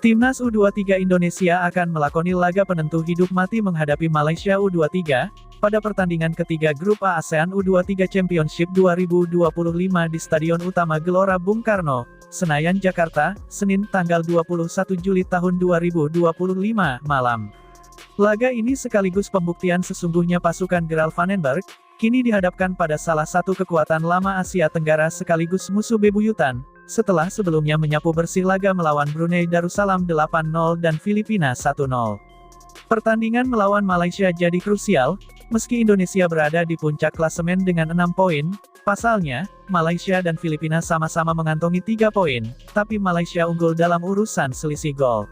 Timnas U23 Indonesia akan melakoni laga penentu hidup mati menghadapi Malaysia U23, pada pertandingan ketiga Grup A ASEAN U23 Championship 2025 di Stadion Utama Gelora Bung Karno, Senayan, Jakarta, Senin tanggal 21 Juli tahun 2025, malam. Laga ini sekaligus pembuktian sesungguhnya pasukan Gerald Vandenberg, kini dihadapkan pada salah satu kekuatan lama Asia Tenggara sekaligus musuh bebuyutan, setelah sebelumnya menyapu bersih laga melawan Brunei Darussalam 8-0 dan Filipina 1-0. Pertandingan melawan Malaysia jadi krusial, meski Indonesia berada di puncak klasemen dengan 6 poin, pasalnya, Malaysia dan Filipina sama-sama mengantongi 3 poin, tapi Malaysia unggul dalam urusan selisih gol.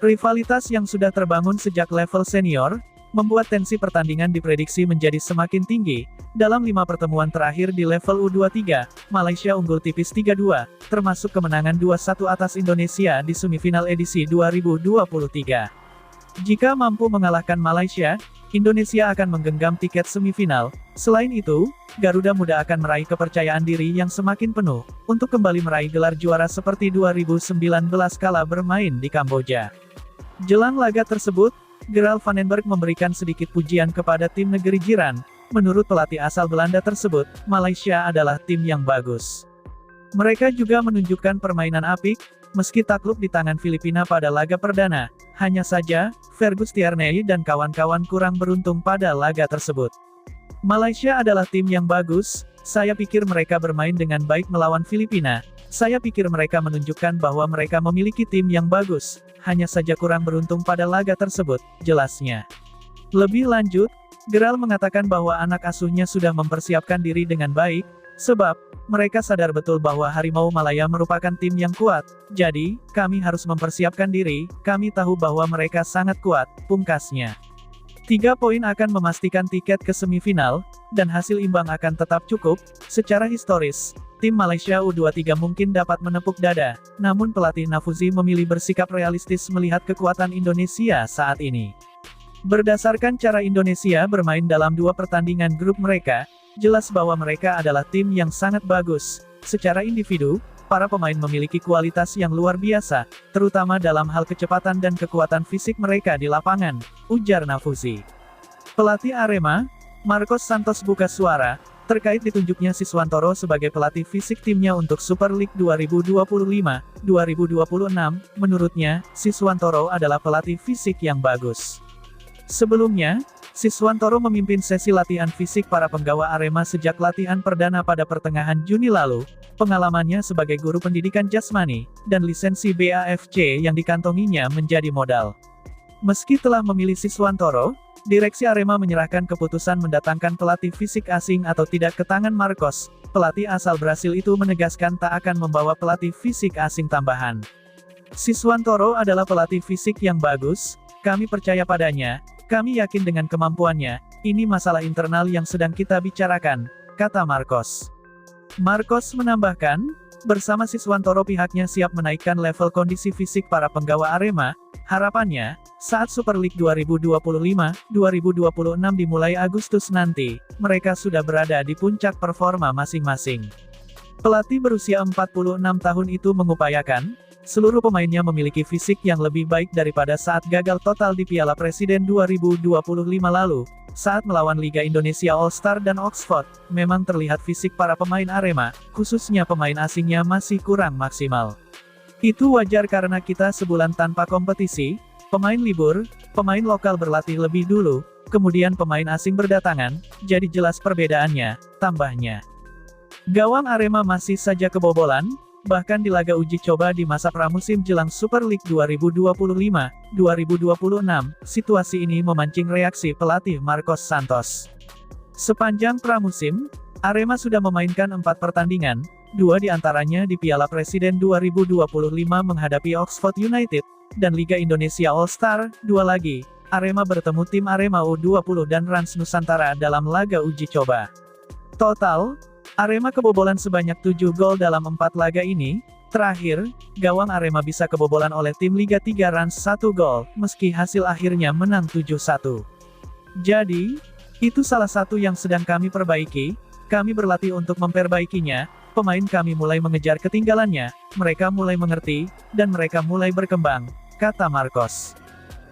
Rivalitas yang sudah terbangun sejak level senior, membuat tensi pertandingan diprediksi menjadi semakin tinggi. Dalam 5 pertemuan terakhir di level U23, Malaysia unggul tipis 3-2, termasuk kemenangan 2-1 atas Indonesia di semifinal edisi 2023. Jika mampu mengalahkan Malaysia, Indonesia akan menggenggam tiket semifinal. Selain itu, Garuda Muda akan meraih kepercayaan diri yang semakin penuh, untuk kembali meraih gelar juara seperti 2019 kala bermain di Kamboja. Jelang laga tersebut, Gerald Vandenberg memberikan sedikit pujian kepada tim negeri jiran. Menurut pelatih asal Belanda tersebut, Malaysia adalah tim yang bagus. Mereka juga menunjukkan permainan apik, meski takluk di tangan Filipina pada laga perdana. Hanya saja, Fergus Tierney dan kawan-kawan kurang beruntung pada laga tersebut. Malaysia adalah tim yang bagus, saya pikir mereka bermain dengan baik melawan Filipina. Saya pikir mereka menunjukkan bahwa mereka memiliki tim yang bagus, hanya saja kurang beruntung pada laga tersebut, jelasnya. Lebih lanjut, Gerald mengatakan bahwa anak asuhnya sudah mempersiapkan diri dengan baik, sebab, mereka sadar betul bahwa Harimau Malaya merupakan tim yang kuat, jadi, kami harus mempersiapkan diri, kami tahu bahwa mereka sangat kuat, pungkasnya. 3 poin akan memastikan tiket ke semifinal, dan hasil imbang akan tetap cukup. Secara historis, tim Malaysia U23 mungkin dapat menepuk dada, namun pelatih Nafuzi memilih bersikap realistis melihat kekuatan Indonesia saat ini. Berdasarkan cara Indonesia bermain dalam 2 pertandingan grup mereka, jelas bahwa mereka adalah tim yang sangat bagus. Secara individu, para pemain memiliki kualitas yang luar biasa, terutama dalam hal kecepatan dan kekuatan fisik mereka di lapangan, ujar Nafuzi. Pelatih Arema, Marcos Santos buka suara, terkait ditunjuknya Siswantoro sebagai pelatih fisik timnya untuk Super League 2025-2026, menurutnya, Siswantoro adalah pelatih fisik yang bagus. Sebelumnya, Siswantoro memimpin sesi latihan fisik para penggawa Arema sejak latihan perdana pada pertengahan Juni lalu. Pengalamannya sebagai guru pendidikan jasmani, dan lisensi BAFC yang dikantonginya menjadi modal. Meski telah memilih Siswantoro, direksi Arema menyerahkan keputusan mendatangkan pelatih fisik asing atau tidak ke tangan Marcos. Pelatih asal Brasil itu menegaskan tak akan membawa pelatih fisik asing tambahan. Siswantoro adalah pelatih fisik yang bagus, kami percaya padanya. Kami yakin dengan kemampuannya, ini masalah internal yang sedang kita bicarakan, kata Marcos. Marcos menambahkan, bersama Siswantoro pihaknya siap menaikkan level kondisi fisik para penggawa Arema, harapannya, saat Super League 2025-2026 dimulai Agustus nanti, mereka sudah berada di puncak performa masing-masing. Pelatih berusia 46 tahun itu mengupayakan, seluruh pemainnya memiliki fisik yang lebih baik daripada saat gagal total di Piala Presiden 2025 lalu. Saat melawan Liga Indonesia All-Star dan Oxford, memang terlihat fisik para pemain Arema, khususnya pemain asingnya masih kurang maksimal. Itu wajar karena kita sebulan tanpa kompetisi, pemain libur, pemain lokal berlatih lebih dulu, kemudian pemain asing berdatangan, jadi jelas perbedaannya, tambahnya. Gawang Arema masih saja kebobolan, bahkan di laga uji coba di masa pramusim jelang Super League 2025-2026, situasi ini memancing reaksi pelatih Marcos Santos. Sepanjang pramusim, Arema sudah memainkan 4 pertandingan, 2 diantaranya di Piala Presiden 2025 menghadapi Oxford United, dan Liga Indonesia All-Star, 2 lagi. Arema bertemu tim Arema U20 dan Rans Nusantara dalam laga uji coba. Total, Arema kebobolan sebanyak 7 gol dalam 4 laga ini. Terakhir, gawang Arema bisa kebobolan oleh tim Liga 3 Rans 1 gol, meski hasil akhirnya menang 7-1. Jadi, itu salah satu yang sedang kami perbaiki, kami berlatih untuk memperbaikinya, pemain kami mulai mengejar ketinggalannya, mereka mulai mengerti, dan mereka mulai berkembang, kata Marcos.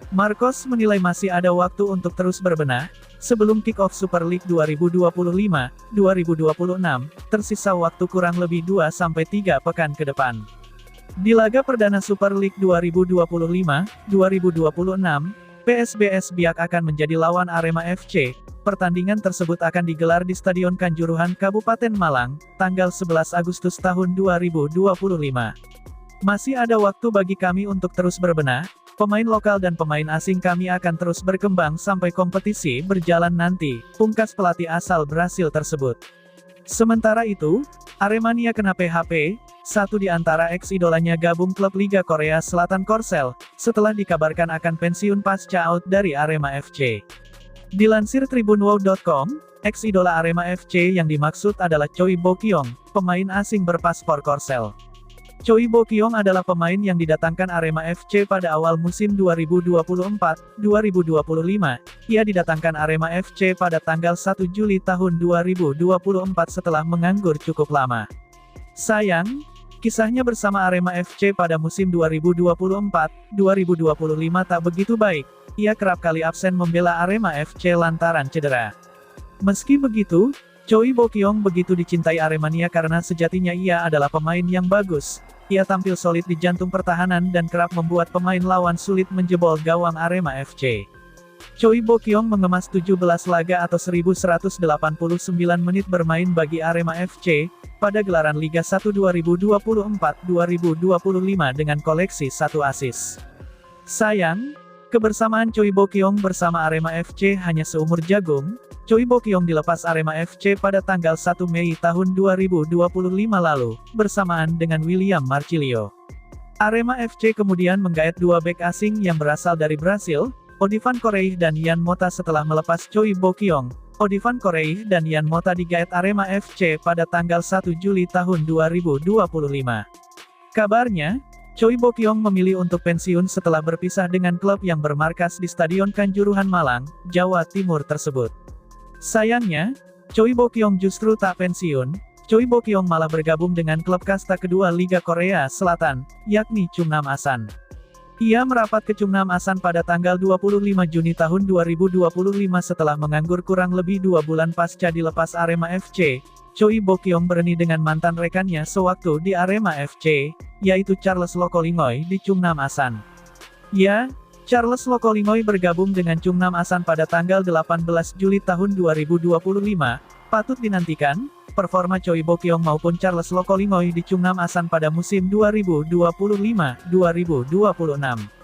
Marcos menilai masih ada waktu untuk terus berbenah, sebelum kick-off Super League 2025-2026, tersisa waktu kurang lebih 2-3 pekan ke depan. Di laga perdana Super League 2025-2026, PSBS Biak akan menjadi lawan Arema FC. Pertandingan tersebut akan digelar di Stadion Kanjuruhan Kabupaten Malang, tanggal 11 Agustus tahun 2025. Masih ada waktu bagi kami untuk terus berbenah. Pemain lokal dan pemain asing kami akan terus berkembang sampai kompetisi berjalan nanti, pungkas pelatih asal Brasil tersebut. Sementara itu, Aremania kena PHP, satu di antara ex-idolanya gabung klub Liga Korea Selatan Korsel, setelah dikabarkan akan pensiun pasca out dari Arema FC. Dilansir tribunwow.com, ex-idola Arema FC yang dimaksud adalah Choi Bo-kyung, pemain asing berpaspor Korsel. Choi Bo-kyung adalah pemain yang didatangkan Arema FC pada awal musim 2024-2025. Ia didatangkan Arema FC pada tanggal 1 Juli tahun 2024 setelah menganggur cukup lama. Sayang, kisahnya bersama Arema FC pada musim 2024-2025 tak begitu baik. Ia kerap kali absen membela Arema FC lantaran cedera. Meski begitu, Choi Bo-kyung begitu dicintai Aremania karena sejatinya ia adalah pemain yang bagus. Ia tampil solid di jantung pertahanan dan kerap membuat pemain lawan sulit menjebol gawang Arema FC. Choi Bo-kyung mengemas 17 laga atau 1189 menit bermain bagi Arema FC, pada gelaran Liga 1 2024-2025 dengan koleksi 1 assist. Sayang, kebersamaan Choi Bo-kyung bersama Arema FC hanya seumur jagung. Choi Bo-kyung dilepas Arema FC pada tanggal 1 Mei tahun 2025 lalu, bersamaan dengan William Marcilio. Arema FC kemudian menggait dua bek asing yang berasal dari Brasil, Odivan Koreih dan Yan Mota setelah melepas Choi Bo-kyung. Odivan Koreih dan Yan Mota digait Arema FC pada tanggal 1 Juli tahun 2025. Kabarnya, Choi Bo-kyung memilih untuk pensiun setelah berpisah dengan klub yang bermarkas di Stadion Kanjuruhan Malang, Jawa Timur tersebut. Sayangnya, Choi Bo-kyung justru tak pensiun. Choi Bo-kyung malah bergabung dengan klub kasta kedua Liga Korea Selatan, yakni Chungnam Asan. Ia merapat ke Chungnam Asan pada tanggal 25 Juni tahun 2025 setelah menganggur kurang lebih 2 bulan pasca dilepas Arema FC. Choi Bo-kyung bereni dengan mantan rekannya sewaktu di Arema FC, yaitu Charles Lokolingoy di Chungnam Asan. Ya, Charles Lokolingoy bergabung dengan Chungnam Asan pada tanggal 18 Juli tahun 2025. Patut dinantikan, performa Choi Bo-kyung maupun Charles Lokolingoy di Chungnam Asan pada musim 2025-2026.